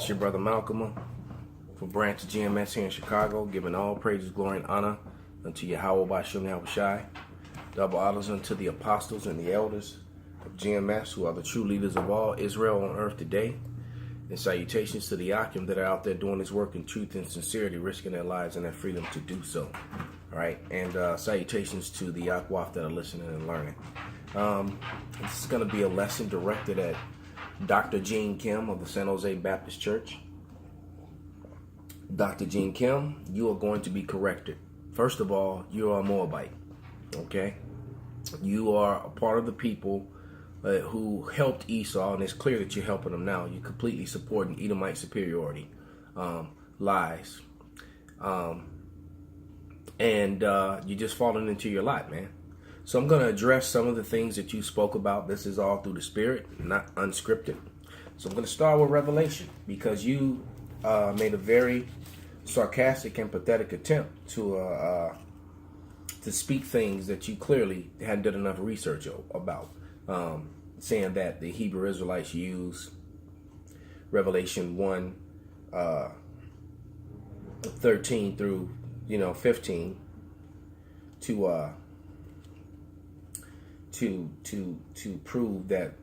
It's your brother Malcolm for Branch GMS here in Chicago, giving all praises, glory, and honor unto Yahweh Bashim Yahushai. Double honors unto the apostles and the elders of GMS, who are the true leaders of all Israel on earth today. And salutations to the Akim that are out there doing this work in truth and sincerity, risking their lives and their freedom to do so. All right, and salutations to the Akwaf that are listening and learning. This is going to be a lesson directed at Dr. Gene Kim of the San Jose Baptist Church. Dr. Gene Kim, you are going to be corrected. First of all, you are a Moabite, okay? You are a part of the people who helped Esau, and it's clear that you're helping them now. You're completely supporting Edomite superiority, lies, and you're just falling into your lot, man. So I'm going to address some of the things that you spoke about. This is all through the Spirit, not unscripted. So I'm going to start with Revelation, because you made a very sarcastic and pathetic attempt to speak things that you clearly hadn't done enough research about, saying that the Hebrew Israelites use Revelation 1, 13 through 15 to prove that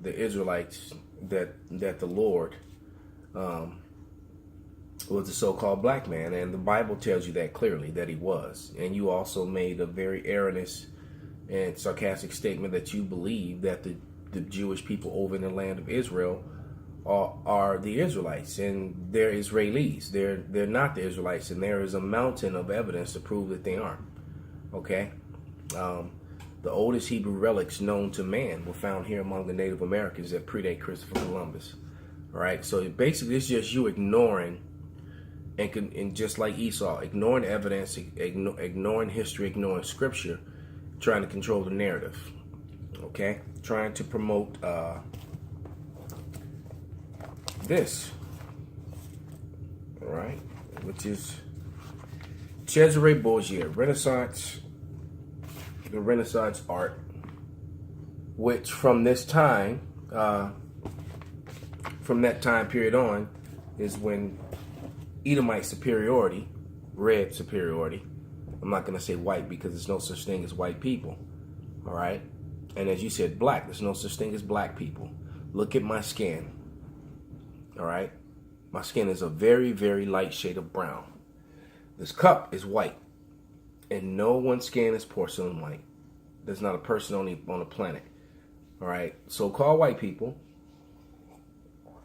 the Israelites, that the Lord was a so-called black man, and the Bible tells you that clearly, that he was. And you also made a very erroneous and sarcastic statement that you believe that the Jewish people over in the land of Israel are the Israelites, and they're Israelis. They're not the Israelites, and there is a mountain of evidence to prove that they aren't. Okay? The oldest Hebrew relics known to man were found here among the Native Americans that predate Christopher Columbus. All right, so basically it's just you ignoring, and just like Esau, ignoring evidence, ignoring history, ignoring scripture, trying to control the narrative. Okay, trying to promote this. All right, which is Cesare Borgia, the Renaissance art, which from this time, from that time period on, is when Edomite superiority, red superiority, I'm not going to say white because there's no such thing as white people, all right? And as you said, black, there's no such thing as black people. Look at my skin, all right? My skin is a very, very light shade of brown. This cup is white. And no one's skin is porcelain white. There's not a person on the planet. All right. So-called white people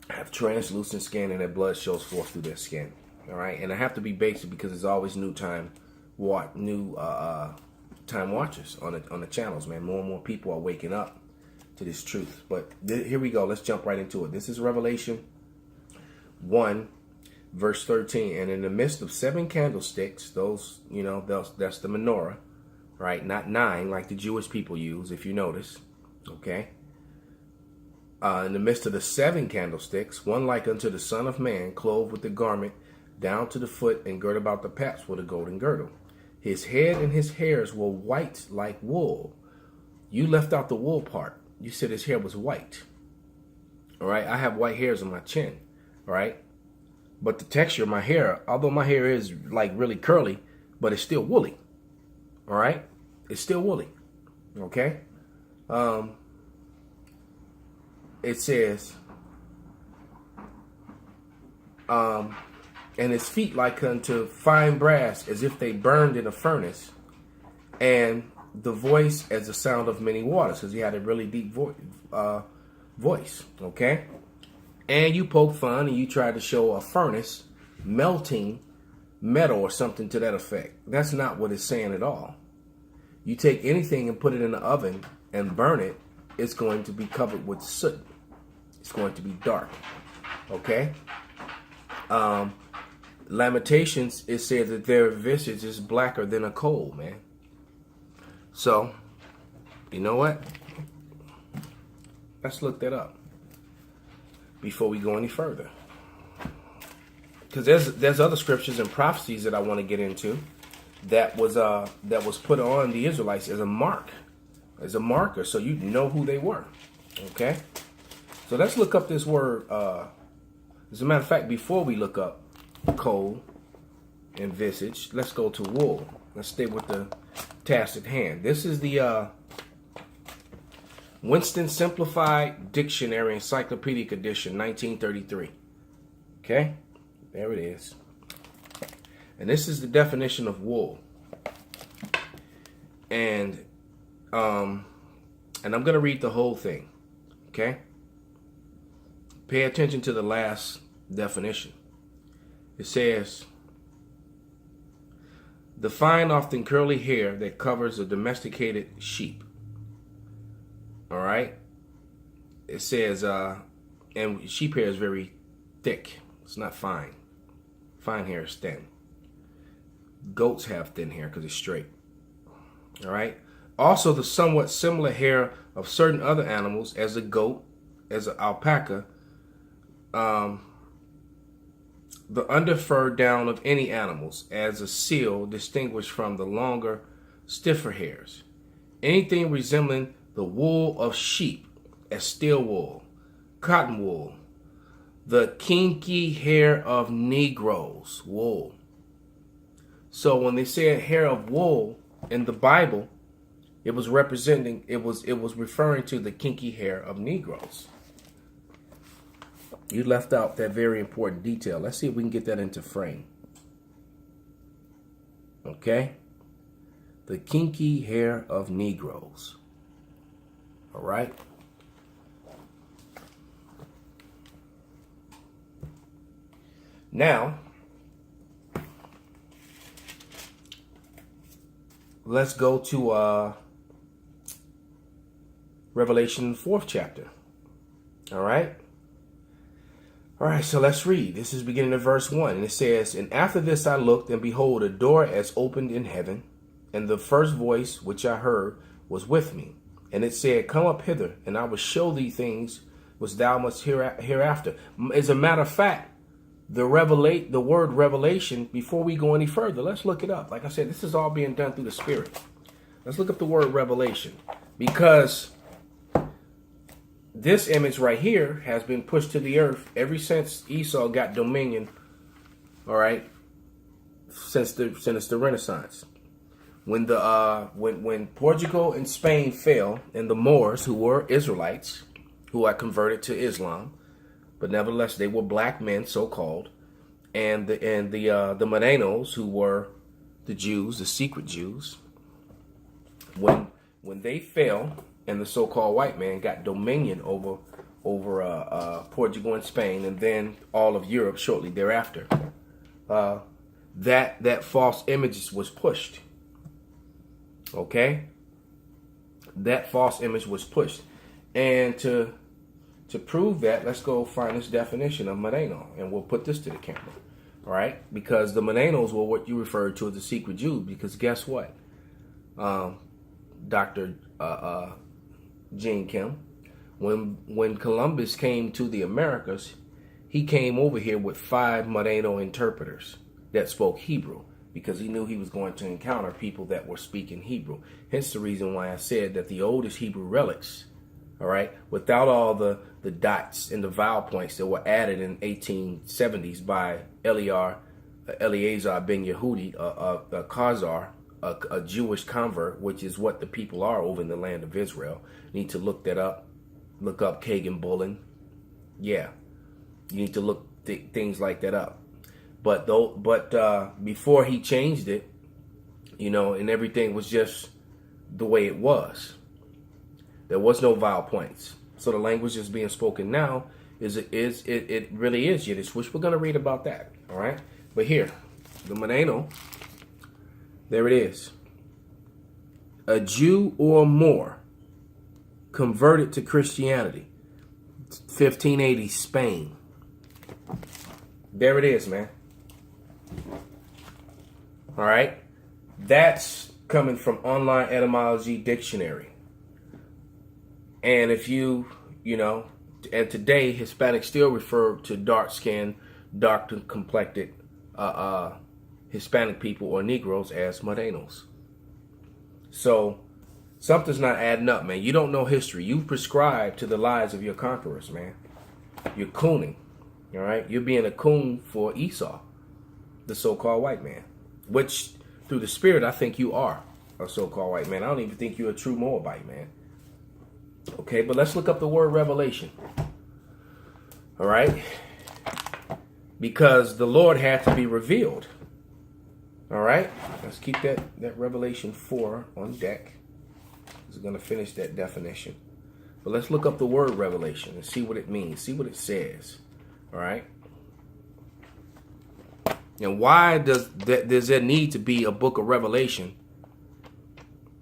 have translucent skin, and their blood shows forth through their skin. All right. And I have to be basic because there's always new time watchers on the channels, man. More and more people are waking up to this truth. But here we go. Let's jump right into it. This is Revelation 1. Verse 13, and in the midst of 7 candlesticks, that's the menorah, right? Not 9 like the Jewish people use, if you notice, okay? In the midst of the 7 candlesticks, one like unto the Son of Man, clothed with the garment down to the foot, and girt about the paps with a golden girdle. His head and his hairs were white like wool. You left out the wool part. You said his hair was white. All right, I have white hairs on my chin, all right? But the texture of my hair, although my hair is like really curly, but it's still woolly. All right? It's still woolly. Okay? It says, and his feet like unto fine brass, as if they burned in a furnace, and the voice as the sound of many waters, because he had a really deep voice. Okay? And you poke fun and you try to show a furnace melting metal or something to that effect. That's not what it's saying at all. You take anything and put it in the oven and burn it, it's going to be covered with soot. It's going to be dark. Okay? Lamentations, it says that their visage is blacker than a coal, man. So, you know what? Let's look that up before we go any further, because there's other scriptures and prophecies that I want to get into that was put on the Israelites as a marker, so you know who they were. Okay, so let's look up this word As a matter of fact, before we look up coal and visage, let's go to wool. Let's stay with the task at hand. This is the Winston Simplified Dictionary Encyclopedic Edition, 1933. Okay, there it is. And this is the definition of wool. And I'm going to read the whole thing. Okay? Pay attention to the last definition. It says, the fine, often curly hair that covers a domesticated sheep. All right? It says, and sheep hair is very thick. It's not fine. Fine hair is thin. Goats have thin hair because it's straight. All right? Also, the somewhat similar hair of certain other animals, as a goat, as an alpaca, the underfur down of any animals, as a seal, distinguished from the longer, stiffer hairs. Anything resembling the wool of sheep, as steel wool, cotton wool, the kinky hair of Negroes, wool. So when they said hair of wool in the Bible, it was representing, it was referring to the kinky hair of Negroes. You left out that very important detail. Let's see if we can get that into frame. Okay? The kinky hair of Negroes. All right? Now, let's go to Revelation 4th chapter. All right? All right, so let's read. This is beginning of verse 1. And it says, and after this I looked, and behold, a door as opened in heaven. And the first voice which I heard was with me. And it said, come up hither, and I will show thee things which thou must hereafter. As a matter of fact, the word revelation, before we go any further, let's look it up. Like I said, this is all being done through the Spirit. Let's look up the word revelation. Because this image right here has been pushed to the earth ever since Esau got dominion, all right, since the Renaissance. When when Portugal and Spain fell, and the Moors, who were Israelites, who had converted to Islam, but nevertheless they were black men, so called, and the Morenos, who were the Jews, the secret Jews, when they fell, and the so-called white man got dominion over Portugal and Spain, and then all of Europe shortly thereafter, that false image was pushed. Okay, that false image was pushed, and to prove that, let's go find this definition of Moreno, and we'll put this to the camera. All right, because the Morenos were what you referred to as the secret Jews. Because guess what, Dr. Gene Kim, when Columbus came to the Americas, he came over here with 5 Moreno interpreters that spoke Hebrew, because he knew he was going to encounter people that were speaking Hebrew. Hence the reason why I said that the oldest Hebrew relics, all right, without all the dots and the vowel points that were added in 1870s by Eleazar ben Yehudi, a Khazar, a Jewish convert, which is what the people are over in the land of Israel. You need to look that up. Look up Kagan Bullen. Yeah, you need to look things like that up. But before he changed it, you know, and everything was just the way it was. There was no vowel points. So the language that's being spoken now it really is Yiddish, which we're going to read about that. All right. But here, the Moreno, there it is. A Jew or more converted to Christianity. 1580 Spain. There it is, man. All right. That's coming from Online Etymology Dictionary. And if you know, and today Hispanics still refer to dark-skinned, dark-complected Hispanic people or Negroes as Morenos. So something's not adding up, man. You don't know history. You prescribe to the lies of your conquerors, man. You're cooning. All right, you're being a coon for Esau, the so-called white man, which through the spirit I think you are a so-called white man. I don't even think you're a true Moabite, man. Okay, but let's look up the word revelation. All right, because the Lord had to be revealed. All right, let's keep that Revelation 4 on deck. This is going to finish that definition. But let's look up the word revelation and see what it means, see what it says. All right. And why does there need to be a book of Revelation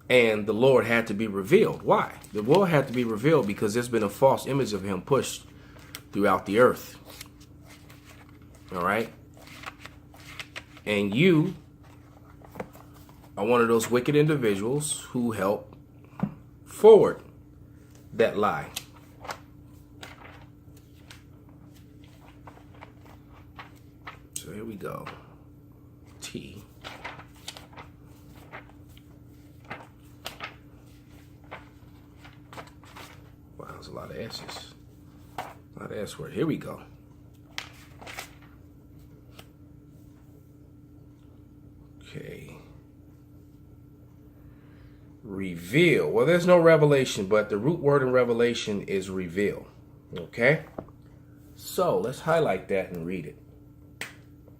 and the Lord had to be revealed? Why? The Lord had to be revealed because there's been a false image of him pushed throughout the earth. All right. And you are one of those wicked individuals who help forward that lie. So here we go. T. Wow, there's a lot of S's. A lot of S word. Here we go. Okay. Reveal. Well, there's no revelation, but the root word in revelation is reveal. Okay? So let's highlight that and read it.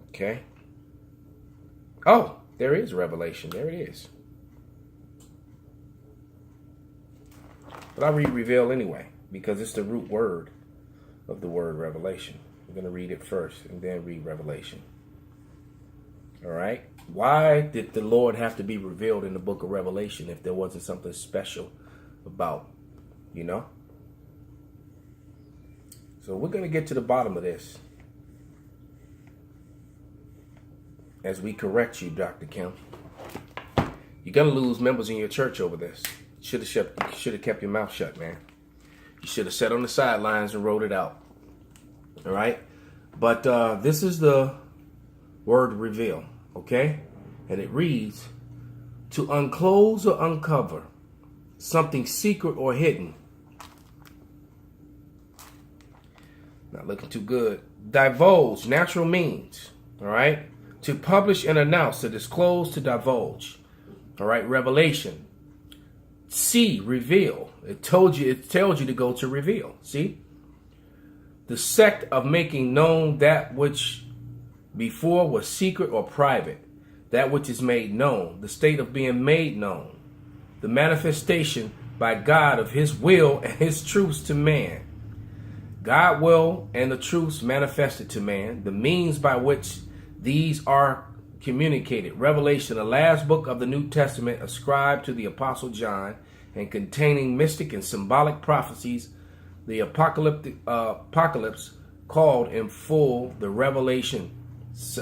Okay? Oh, there is revelation. There it is. But I read reveal anyway, because it's the root word of the word revelation. I'm going to read it first and then read revelation. All right? Why did the Lord have to be revealed in the book of Revelation if there wasn't something special about, you know? So we're going to get to the bottom of this as we correct you, Dr. Kim. You're going to lose members in your church over this. Should have kept your mouth shut, man. You should have sat on the sidelines and wrote it out. All right? But this is the word reveal, okay? And it reads, to unclose or uncover something secret or hidden. Not looking too good. Divulge, natural means, all right? To publish and announce, to disclose, to divulge. All right, revelation. See, reveal. It tells you to go to reveal. See? The sect of making known that which before was secret or private. That which is made known. The state of being made known. The manifestation by God of his will and his truths to man. God will and the truths manifested to man. The means by which these are communicated. Revelation, the last book of the New Testament, ascribed to the Apostle John and containing mystic and symbolic prophecies. The apocalypse called in full the revelation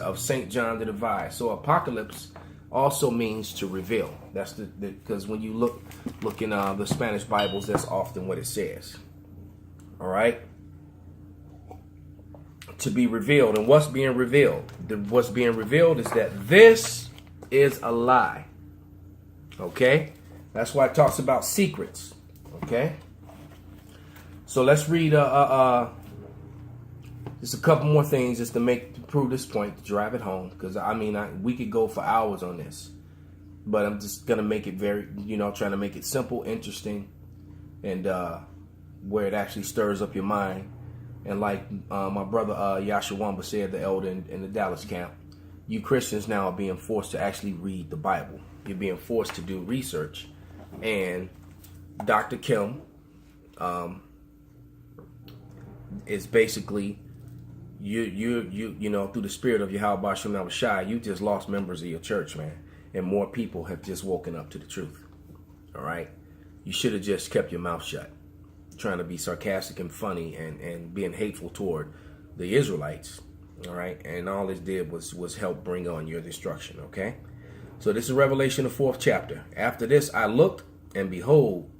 of St. John the Divine. So apocalypse also means to reveal. That's because when you look in the Spanish Bibles, that's often what it says. All right. To be revealed. And what's being revealed? What's being revealed is that this is a lie. Okay? That's why it talks about secrets. Okay? So let's read just a couple more things just to prove this point, to drive it home. Because, we could go for hours on this. But I'm just going to make it very, trying to make it simple, interesting, and where it actually stirs up your mind. And like my brother Yashawamba said, the elder in the Dallas camp, you Christians now are being forced to actually read the Bible. You're being forced to do research. And Dr. Kim is basically, through the spirit of Yahweh Shem Yahushai, you just lost members of your church, man. And more people have just woken up to the truth. All right? You should have just kept your mouth shut. Trying to be sarcastic and funny and being hateful toward the Israelites, all right? And all this did was help bring on your destruction, okay? So this is Revelation, the 4th chapter. After this I looked, and behold,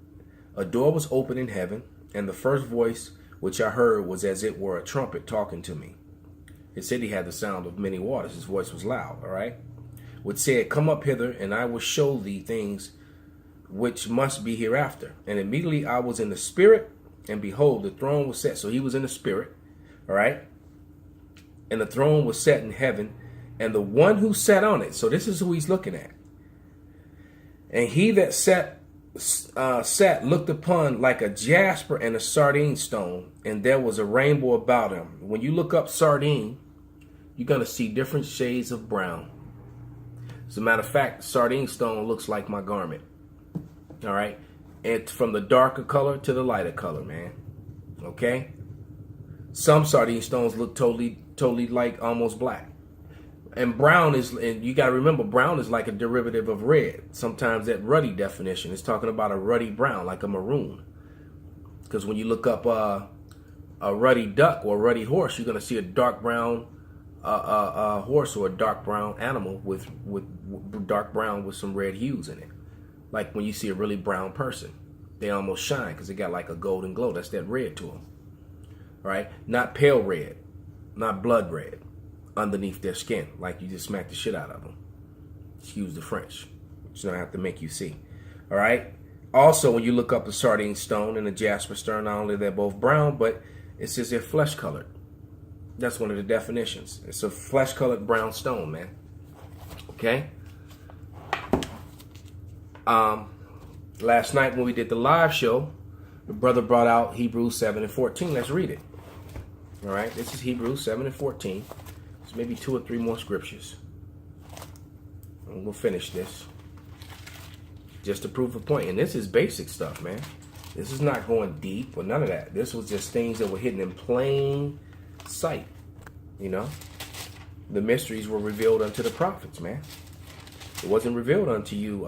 a door was opened in heaven, and the first voice which I heard was as it were a trumpet talking to me. It said he had the sound of many waters. His voice was loud, all right? Which said, come up hither, and I will show thee things which must be hereafter. And immediately I was in the spirit, and behold, the throne was set. So he was in the spirit, all right? and the throne was set in heaven, and the one who sat on it. So this is who he's looking at. And he that sat looked upon like a jasper and a sardine stone, and there was a rainbow about him. When you look up sardine, you're going to see different shades of brown. As a matter of fact, sardine stone looks like my garment. All right. And from the darker color to the lighter color, man. Okay. Some sardine stones look totally like almost black. And brown is, and you got to remember, brown is like a derivative of red. Sometimes that ruddy definition is talking about a ruddy brown, like a maroon. Because when you look up a ruddy duck or a ruddy horse, you're going to see a dark brown horse or a dark brown animal with dark brown with some red hues in it. Like when you see a really brown person, they almost shine because they got like a golden glow. That's that red to them. Right? Not pale red, not blood red underneath their skin, like you just smacked the shit out of them. Excuse the French. Just don't have to make you see. All right? Also, when you look up the sardine stone and the jasper stone, not only they're both brown, but it says they're flesh colored. That's one of the definitions. It's a flesh colored brown stone, man. Okay? Last night when we did the live show, the brother brought out Hebrews 7 and 14. Let's read it. All right? This is Hebrews 7 and 14. There's maybe 2 or 3 more scriptures. And we'll finish this. Just to prove a point. And this is basic stuff, man. This is not going deep or none of that. This was just things that were hidden in plain sight. You know? The mysteries were revealed unto the prophets, man. It wasn't revealed unto you,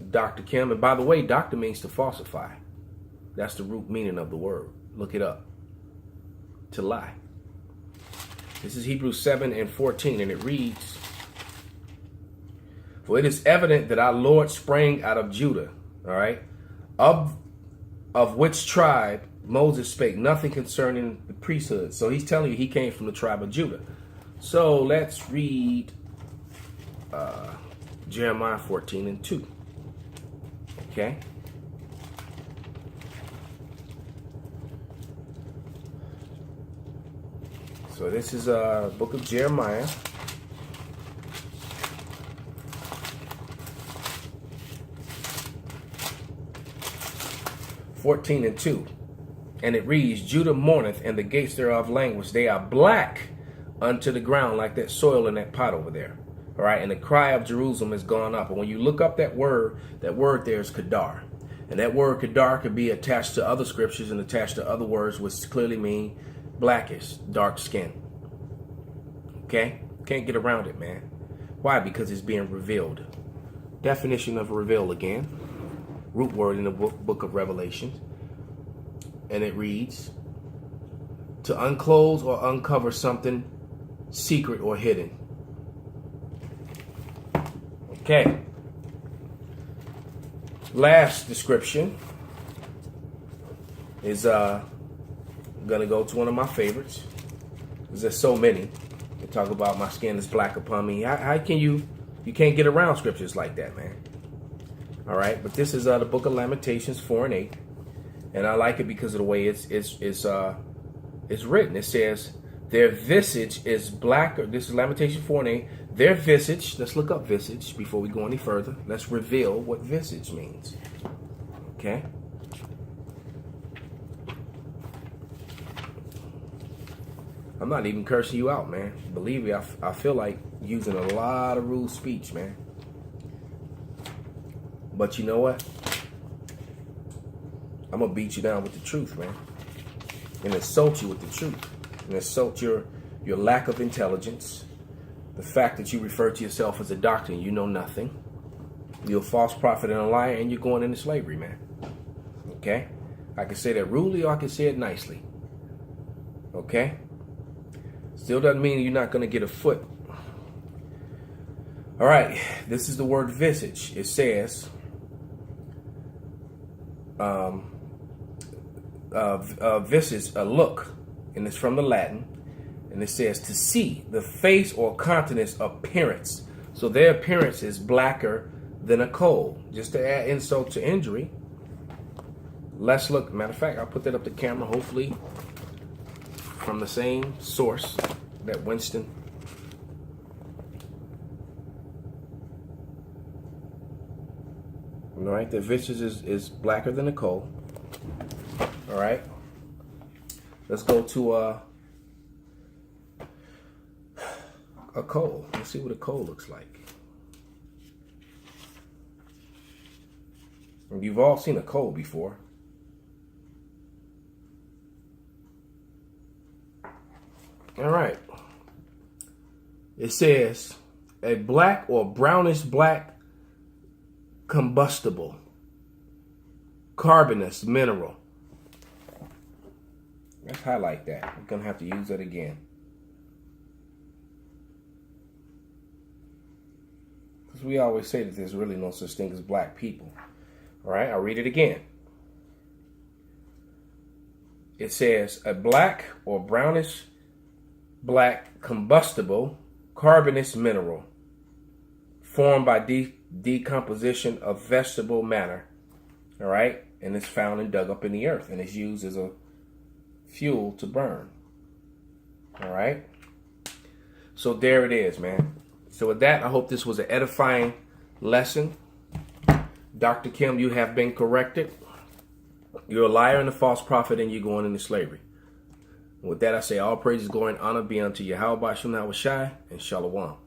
Dr. Kim. And by the way, doctor means to falsify. That's the root meaning of the word. Look it up. To lie. This is Hebrews 7 and 14, and it reads, "For it is evident that our Lord sprang out of Judah," all right, of which tribe Moses spake nothing concerning the priesthood. So he's telling you he came from the tribe of Judah. So let's read Jeremiah 14 and 2. Okay. So this is book of Jeremiah. (14 and 2). And it reads, "Judah mourneth, and the gates thereof languish. They are black unto the ground, like that soil in that pot over there." All right, and the cry of Jerusalem has gone up. And when you look up that word there is Kedar. And that word Kedar could be attached to other scriptures and attached to other words, which clearly mean blackish, dark skin. Okay? Can't get around it, man. Why? Because it's being revealed. Definition of reveal again. Root word in the book of Revelation. And it reads, to unclose or uncover something secret or hidden. Okay. Last description is gonna go to one of my favorites. There's so many. They talk about my skin is black upon me. How can you can't get around scriptures like that, man. All right, but this is the book of Lamentations 4 and 8, and I like it because of the way it's written. It says their visage is blacker. This is Lamentation 4 and 8. Their visage. Let's look up visage before we go any further. Let's reveal what visage means. Okay. I'm not even cursing you out, man. Believe me, I feel like using a lot of rude speech, man. But you know what? I'm going to beat you down with the truth, man. And insult you with the truth. And insult your lack of intelligence. The fact that you refer to yourself as a doctor and you know nothing. You're a false prophet and a liar, and you're going into slavery, man. Okay? I can say that rudely or I can say it nicely. Okay? Still doesn't mean you're not going to get a foot. All right. This is the word visage. It says, visage, a look. And it's from the Latin. And it says to see, the face or countenance appearance. So their appearance is blacker than a coal. Just to add insult to injury. Let's look. Matter of fact, I'll put that up the camera, hopefully from the same source that Winston. All right, the viscous is blacker than the coal. All right, let's go to a coal. Let's see what a coal looks like. And you've all seen a coal before. All right. It says a black or brownish black combustible carbonous mineral. Let's highlight that. We're going to have to use that again. Because we always say that there's really no such thing as black people. All right, I'll read it again. It says a black or brownish black combustible carbonous mineral formed by decomposition of vegetable matter. All right, and it's found and dug up in the earth, and it's used as a fuel to burn. All right, so there it is, man. So with that, I hope this was an edifying lesson. Dr. Kim, you have been corrected. You're a liar and a false prophet, and you're going into slavery. With that, I say all praises, glory, and honor be unto Yahweh Shem Shai and Shalom.